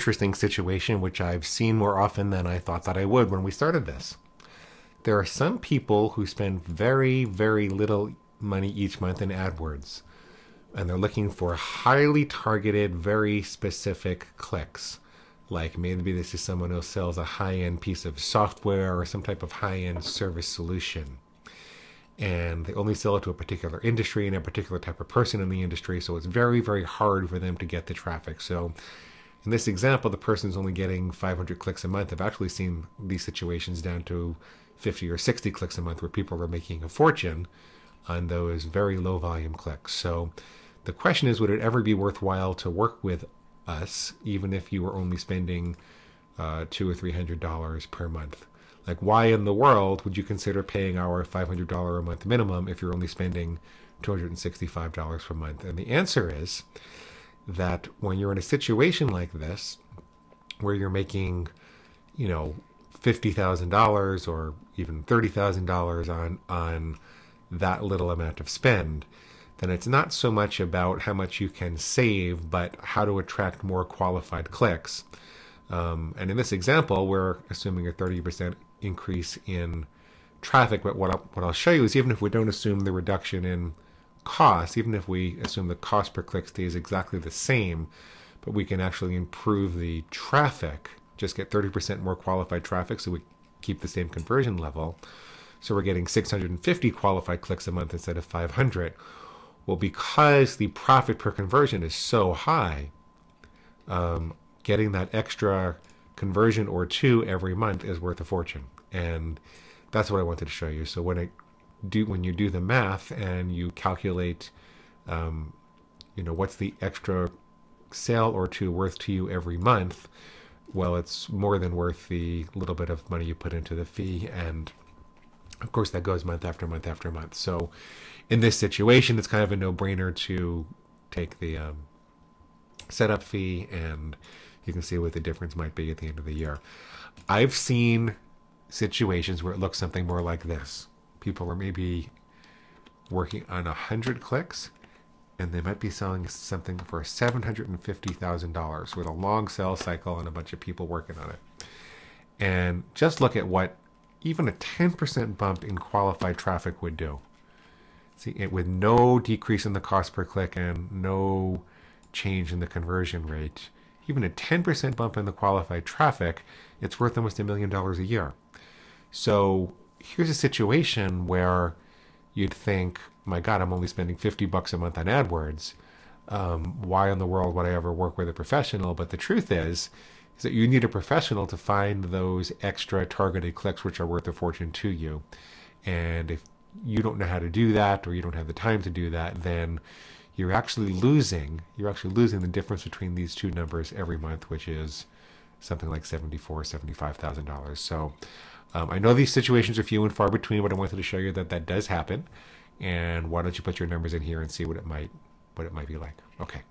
interesting situation, which I've seen more often than I thought that I would when we started this. There are some people who spend very, very little money each month in AdWords, and they're looking for highly targeted, very specific clicks. Like maybe this is someone who sells a high-end piece of software or some type of high-end service solution. And they only sell it to a particular industry and a particular type of person in the industry, so it's very, very hard for them to get the traffic. So in this example, the person's only getting 500 clicks a month. I've actually seen these situations down to 50 or 60 clicks a month where people are making a fortune on those very low volume clicks. So the question is, would it ever be worthwhile to work with us, even if you were only spending $200 or $300 per month? Like, why in the world would you consider paying our $500 a month minimum if you're only spending $265 per month? And the answer is that when you're in a situation like this, where you're making, $50,000 or even $30,000 on that little amount of spend, then it's not so much about how much you can save, but how to attract more qualified clicks. And in this example, we're assuming a 30% increase in traffic, but what I'll show you is, even if we don't assume the reduction in cost, even if we assume the cost per click stays exactly the same, but we can actually improve the traffic, just get 30% more qualified traffic, so we keep the same conversion level. So we're getting 650 qualified clicks a month instead of 500. Well, because the profit per conversion is so high, getting that extra conversion or two every month is worth a fortune. And that's what I wanted to show you. So when you do the math and you calculate, what's the extra sale or two worth to you every month, well, it's more than worth the little bit of money you put into the fee. And of course, that goes month after month after month. So in this situation, it's kind of a no-brainer to take the setup fee, and you can see what the difference might be at the end of the year. I've seen situations where it looks something more like this. People are maybe working on 100 clicks, and they might be selling something for $750,000 with a long sales cycle and a bunch of people working on it. And just look at what even a 10% bump in qualified traffic would do. See, with no decrease in the cost per click and no change in the conversion rate, even a 10% bump in the qualified traffic, it's worth almost $1 million a year. So here's a situation where you'd think, my God, I'm only spending $50 a month on AdWords. Why in the world would I ever work with a professional? But the truth is that you need a professional to find those extra targeted clicks which are worth a fortune to you. And if you don't know how to do that, or you don't have the time to do that, then you're actually losing the difference between these two numbers every month, which is something like $74,000, $75,000. So I know these situations are few and far between, but I wanted to show you that that does happen. And why don't you put your numbers in here and see what it might be like. Okay.